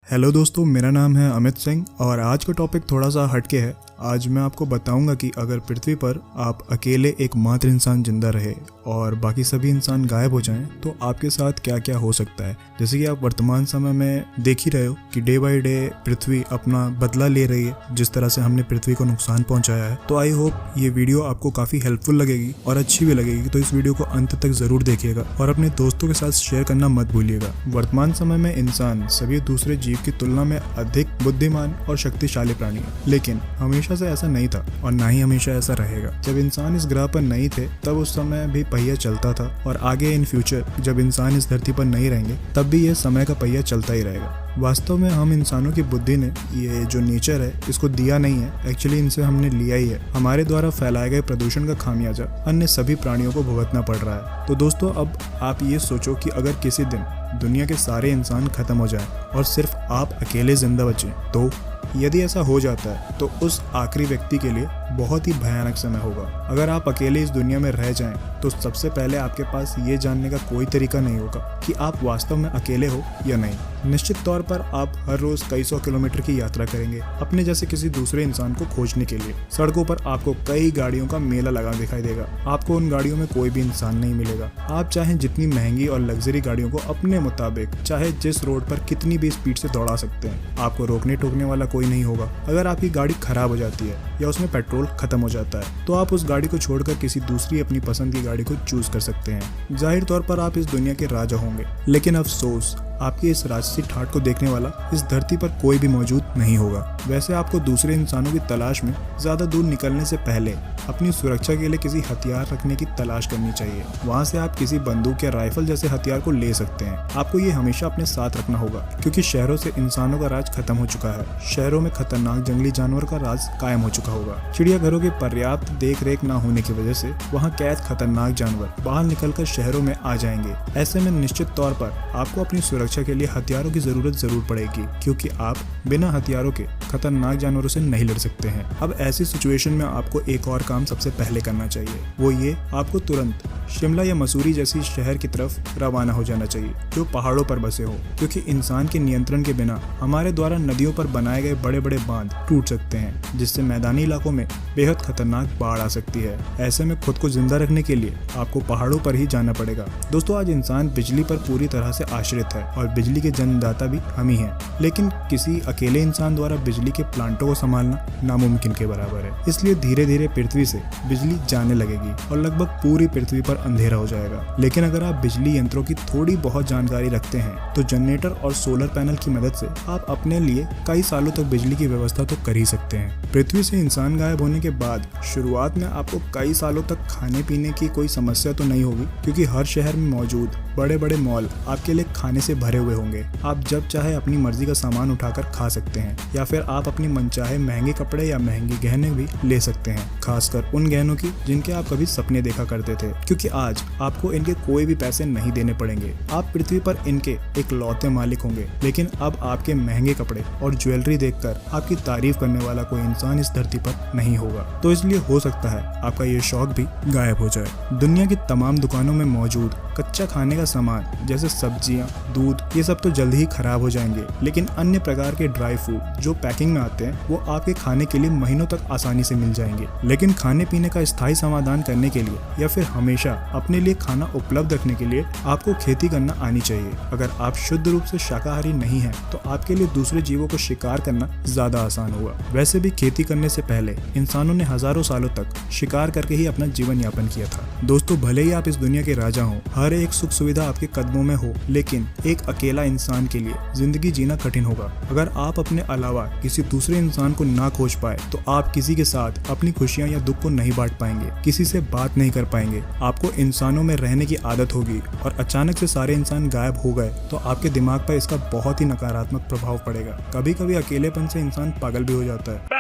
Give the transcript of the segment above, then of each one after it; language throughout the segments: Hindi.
हेलो दोस्तों, मेरा नाम है अमित सिंह और आज का टॉपिक थोड़ा सा हटके है। आज मैं आपको बताऊंगा कि अगर पृथ्वी पर आप अकेले एकमात्र इंसान जिंदा रहे और बाकी सभी इंसान गायब हो जाएं तो आपके साथ क्या क्या हो सकता है। जैसे कि आप वर्तमान समय में देख ही रहे हो कि डे बाय डे पृथ्वी अपना बदला ले रही है, जिस तरह से हमने पृथ्वी को नुकसान पहुंचाया है। तो आई होप ये वीडियो आपको काफ़ी हेल्पफुल लगेगी और अच्छी भी लगेगी, तो इस वीडियो को अंत तक ज़रूर देखिएगा और अपने दोस्तों के साथ शेयर करना मत भूलिएगा। वर्तमान समय में इंसान सभी दूसरे जीव की तुलना में अधिक बुद्धिमान और शक्तिशाली प्राणी है, लेकिन हमेशा से ऐसा नहीं था और ना ही हमेशा ऐसा रहेगा। जब इंसान इस ग्रह पर नहीं थे तब उस समय भी पहिया चलता था और आगे इन फ्यूचर जब इंसान इस धरती पर नहीं रहेंगे तब भी ये समय का पहिया चलता ही रहेगा। वास्तव में हम इंसानों की बुद्धि ने ये जो नेचर है इसको दिया नहीं है, एक्चुअली इनसे हमने लिया ही है। हमारे द्वारा फैलाए गए प्रदूषण का खामियाजा अन्य सभी प्राणियों को भुगतना पड़ रहा है। तो दोस्तों, अब आप ये सोचो कि अगर किसी दिन दुनिया के सारे इंसान खत्म हो जाएं और सिर्फ आप अकेले जिंदा बचें, तो यदि ऐसा हो जाता है तो उस आखिरी व्यक्ति के लिए बहुत ही भयानक समय होगा। अगर आप अकेले इस दुनिया में रह जाएं तो सबसे पहले आपके पास ये जानने का कोई तरीका नहीं होगा कि आप वास्तव में अकेले हो या नहीं। निश्चित तौर पर आप हर रोज कई सौ किलोमीटर की यात्रा करेंगे अपने जैसे किसी दूसरे इंसान को खोजने के लिए। सड़कों पर आपको कई गाड़ियों का मेला लगा दिखाई देगा। आपको उन गाड़ियों में कोई भी इंसान नहीं मिलेगा। आप चाहे जितनी महंगी और लग्जरी गाड़ियों को अपने मुताबिक चाहे जिस रोड पर कितनी भी स्पीड से दौड़ा सकते हैं, आपको रोकने टोकने वाला कोई नहीं होगा। अगर आपकी गाड़ी खराब हो जाती है या उसमें पेट्रोल खत्म हो जाता है तो आप उस गाड़ी को छोड़कर किसी दूसरी अपनी पसंद की गाड़ी को चूज कर सकते हैं। जाहिर तौर पर आप इस दुनिया के राजा होंगे, लेकिन अफसोस आपकी इस राजसी ठाट को देखने वाला इस धरती पर कोई भी मौजूद नहीं होगा। वैसे आपको दूसरे इंसानों की तलाश में ज्यादा दूर निकलने से पहले अपनी सुरक्षा के लिए किसी हथियार रखने की तलाश करनी चाहिए। वहां से आप किसी बंदूक या राइफल जैसे हथियार को ले सकते हैं। आपको ये हमेशा अपने साथ रखना होगा, क्योंकि शहरों से इंसानों का राज खत्म हो चुका है। शहरों में खतरनाक जंगली जानवर का राज कायम हो चुका होगा। चिड़ियाघरों की पर्याप्त देख रेख न होने की वजह से वहाँ कैद खतरनाक जानवर बाहर निकलकर शहरों में आ जाएंगे। ऐसे में निश्चित तौर पर आपको अपनी सुरक्षा के लिए हथियारों की जरूरत जरूर पड़ेगी, क्योंकि आप बिना हथियारों के खतरनाक जानवरों से नहीं लड़ सकते हैं। अब ऐसी सिचुएशन में आपको एक और काम सबसे पहले करना चाहिए, वो ये आपको तुरंत शिमला या मसूरी जैसी शहर की तरफ रवाना हो जाना चाहिए जो पहाड़ों पर बसे हो, क्योंकि इंसान के नियंत्रण के बिना हमारे द्वारा नदियों पर बनाए गए बड़े बड़े बांध टूट सकते हैं, जिससे मैदानी इलाकों में बेहद खतरनाक बाढ़ आ सकती है। ऐसे में खुद को जिंदा रखने के लिए आपको पहाड़ों पर ही जाना पड़ेगा। दोस्तों, आज इंसान बिजली पर पूरी तरह से आश्रित है और बिजली के जन्मदाता भी हम ही हैं, लेकिन किसी अकेले इंसान द्वारा बिजली के प्लांटों को संभालना नामुमकिन के बराबर है। इसलिए धीरे धीरे पृथ्वी से बिजली जाने लगेगी और लगभग पूरी पृथ्वी पर अंधेरा हो जाएगा। लेकिन अगर आप बिजली यंत्रों की थोड़ी बहुत जानकारी रखते हैं तो जनरेटर और सोलर पैनल की मदद से आप अपने लिए कई सालों तक बिजली की व्यवस्था तो कर ही सकते हैं। पृथ्वी से इंसान गायब होने के बाद शुरुआत में आपको कई सालों तक खाने पीने की कोई समस्या तो नहीं होगी, क्योंकि हर शहर में मौजूद बड़े बड़े मॉल आपके लिए खाने से भरे हुए होंगे। आप जब चाहे अपनी मर्जी का सामान उठाकर खा सकते हैं, या फिर आप अपनी मनचाहे महंगे कपड़े या महंगे गहने भी ले सकते हैं, खासकर उन गहनों की जिनके आप कभी सपने देखा करते थे, क्योंकि आज आपको इनके कोई भी पैसे नहीं देने पड़ेंगे। आप पृथ्वी पर इनके एक लौते मालिक होंगे। लेकिन अब आपके महंगे कपड़े और ज्वेलरी देखकर आपकी तारीफ करने वाला कोई इंसान इस धरती पर नहीं होगा। तो इसलिए हो सकता है आपका ये शौक भी गायब हो जाए। दुनिया की तमाम दुकानों में मौजूद कच्चा खाने का सामान जैसे सब्जियां, दूध, ये सब तो जल्द ही खराब हो जाएंगे, लेकिन अन्य प्रकार के ड्राई फ्रूट जो पैकिंग में आते हैं वो आपके खाने के लिए महीनों तक आसानी से मिल जाएंगे। लेकिन खाने पीने का स्थायी समाधान करने के लिए या फिर हमेशा अपने लिए खाना उपलब्ध रखने के लिए आपको खेती करना आनी चाहिए। अगर आप शुद्ध रूप से शाकाहारी नहीं हैं तो आपके लिए दूसरे जीवों को शिकार करना ज्यादा आसान होगा। वैसे भी खेती करने से पहले इंसानों ने हजारों सालों तक शिकार करके ही अपना जीवन यापन किया था। दोस्तों, भले ही आप इस दुनिया के राजा हो, हर एक सुख सुविधा आपके कदमों में हो, लेकिन एक अकेला इंसान के लिए जिंदगी जीना कठिन होगा। अगर आप अपने अलावा किसी दूसरे इंसान को ना खोज पाए तो आप किसी के साथ अपनी खुशियां या दुख को नहीं बांट पाएंगे, किसी से बात नहीं कर पाएंगे। आपको इंसानों में रहने की आदत होगी और अचानक से सारे इंसान गायब हो गए तो आपके दिमाग पर इसका बहुत ही नकारात्मक प्रभाव पड़ेगा। कभी कभी अकेलेपन से इंसान पागल भी हो जाता है।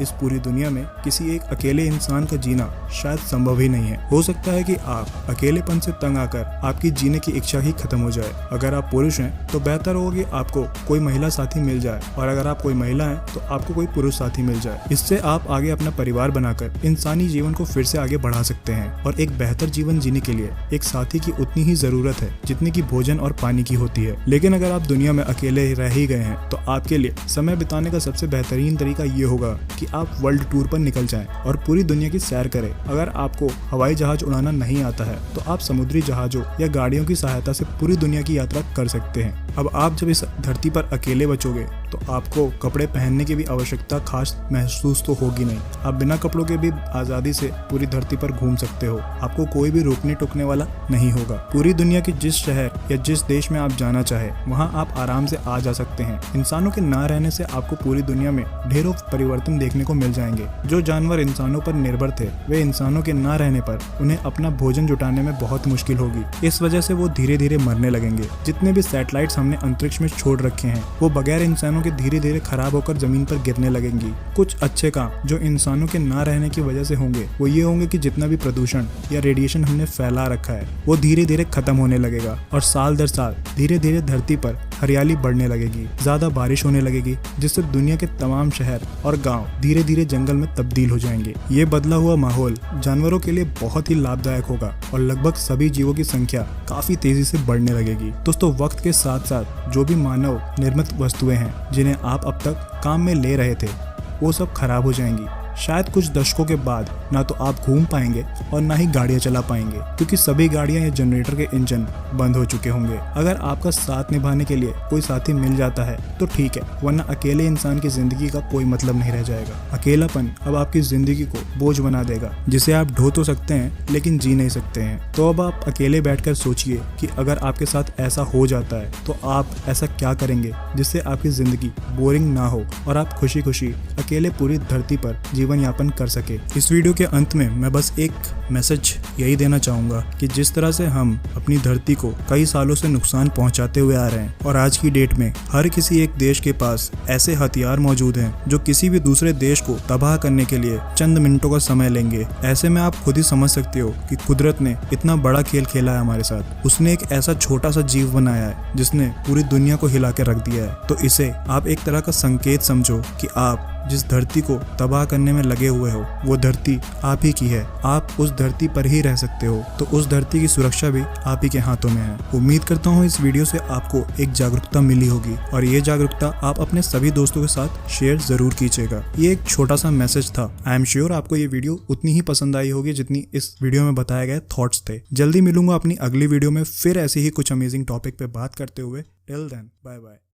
इस पूरी दुनिया में किसी एक अकेले इंसान का जीना शायद संभव ही नहीं है। हो सकता है कि आप अकेलेपन से तंग आकर आपकी जीने की इच्छा ही खत्म हो जाए। अगर आप पुरुष हैं तो बेहतर होगा कि आपको कोई महिला साथी मिल जाए, और अगर आप कोई महिला हैं तो आपको कोई पुरुष साथी मिल जाए। इससे आप आगे अपना परिवार बनाकर इंसानी जीवन को फिर से आगे बढ़ा सकते हैं। और एक बेहतर जीवन जीने के लिए एक साथी की उतनी ही जरूरत है जितनी की भोजन और पानी की होती है। लेकिन अगर आप दुनिया में अकेले रह ही गए हैं तो आपके लिए समय बिताने का सबसे बेहतरीन तरीका ये होगा कि आप वर्ल्ड टूर पर निकल जाएं और पूरी दुनिया की सैर करें। अगर आपको हवाई जहाज उड़ाना नहीं आता है तो आप समुद्री जहाजों या गाड़ियों की सहायता से पूरी दुनिया की यात्रा कर सकते हैं। अब आप जब इस धरती पर अकेले बचोगे तो आपको कपड़े पहनने की भी आवश्यकता खास महसूस तो होगी नहीं। आप बिना कपड़ों के भी आज़ादी से पूरी धरती पर घूम सकते हो। आपको कोई भी रोकने टोकने वाला नहीं होगा। पूरी दुनिया के जिस शहर या जिस देश में आप जाना चाहे वहां आप आराम से आ जा सकते हैं। इंसानों के ना रहने से आपको पूरी दुनिया में ढेरों परिवर्तन देखने को मिल जाएंगे। जो जानवर इंसानों पर निर्भर थे वे इंसानों के ना रहने पर उन्हें अपना भोजन जुटाने में बहुत मुश्किल होगी। इस वजह से वो धीरे धीरे मरने लगेंगे। जितने भी सैटेलाइट्स हमने अंतरिक्ष में छोड़ रखे हैं वो बगैर इंसानों के धीरे धीरे खराब होकर जमीन पर गिरने लगेंगी। कुछ अच्छे काम जो इंसानों के ना रहने की वजह से होंगे वो ये होंगे कि जितना भी प्रदूषण या रेडिएशन हमने फैला रखा है वो धीरे धीरे खत्म होने लगेगा, और साल दर साल धीरे धीरे धरती पर हरियाली बढ़ने लगेगी, ज्यादा बारिश होने लगेगी, जिससे दुनिया के तमाम शहर और गांव धीरे धीरे जंगल में तब्दील हो जाएंगे। ये बदला हुआ माहौल जानवरों के लिए बहुत ही लाभदायक होगा और लगभग सभी जीवों की संख्या काफी तेजी से बढ़ने लगेगी। दोस्तों, वक्त के साथ साथ जो भी मानव निर्मित वस्तुएं हैं जिन्हें आप अब तक काम में ले रहे थे वो सब खराब हो जाएंगी। शायद कुछ दशकों के बाद ना तो आप घूम पाएंगे और ना ही गाड़ियां चला पाएंगे, क्योंकि सभी गाड़ियां या जनरेटर के इंजन बंद हो चुके होंगे। अगर आपका साथ निभाने के लिए कोई साथी मिल जाता है तो ठीक है, वरना अकेले इंसान की जिंदगी का कोई मतलब नहीं रह जाएगा। अकेलापन अब आपकी जिंदगी को बोझ बना देगा, जिसे आप ढो तो सकते हैं लेकिन जी नहीं सकते हैं। तो अब आप अकेले बैठकर सोचिए कि अगर आपके साथ ऐसा हो जाता है तो आप ऐसा क्या करेंगे जिससे आपकी जिंदगी बोरिंग ना हो और आप खुशी खुशी अकेले पूरी धरती पर जीवन यापन कर सके। इस वीडियो के अंत में मैं बस एक मैसेज यही देना चाहूंगा कि जिस तरह से हम अपनी धरती को कई सालों से नुकसान पहुंचाते हुए आ रहे हैं और आज की डेट में हर किसी एक देश के पास ऐसे हथियार मौजूद हैं जो किसी भी दूसरे देश को तबाह करने के लिए चंद मिनटों का समय लेंगे। ऐसे में आप खुद ही समझ सकते हो कि कुदरत ने इतना बड़ा खेल खेला है हमारे साथ। उसने एक ऐसा छोटा सा जीव बनाया है जिसने पूरी दुनिया को हिला के रख दिया है। तो इसे आप एक तरह का संकेत समझो कि आप जिस धरती को तबाह करने में लगे हुए हो वो धरती आप ही की है। आप उस धरती पर ही रह सकते हो, तो उस धरती की सुरक्षा भी आप ही के हाथों में है। उम्मीद करता हूँ इस वीडियो से आपको एक जागरूकता मिली होगी और ये जागरूकता आप अपने सभी दोस्तों के साथ शेयर जरूर कीजिएगा। ये एक छोटा सा मैसेज था। आई एम श्योर आपको ये वीडियो उतनी ही पसंद आई होगी जितनी इस वीडियो में बताए गए थॉट्स थे। जल्दी मिलूंगा अपनी अगली वीडियो में फिर ऐसे ही कुछ अमेजिंग टॉपिक पे बात करते हुए। Till then, bye bye.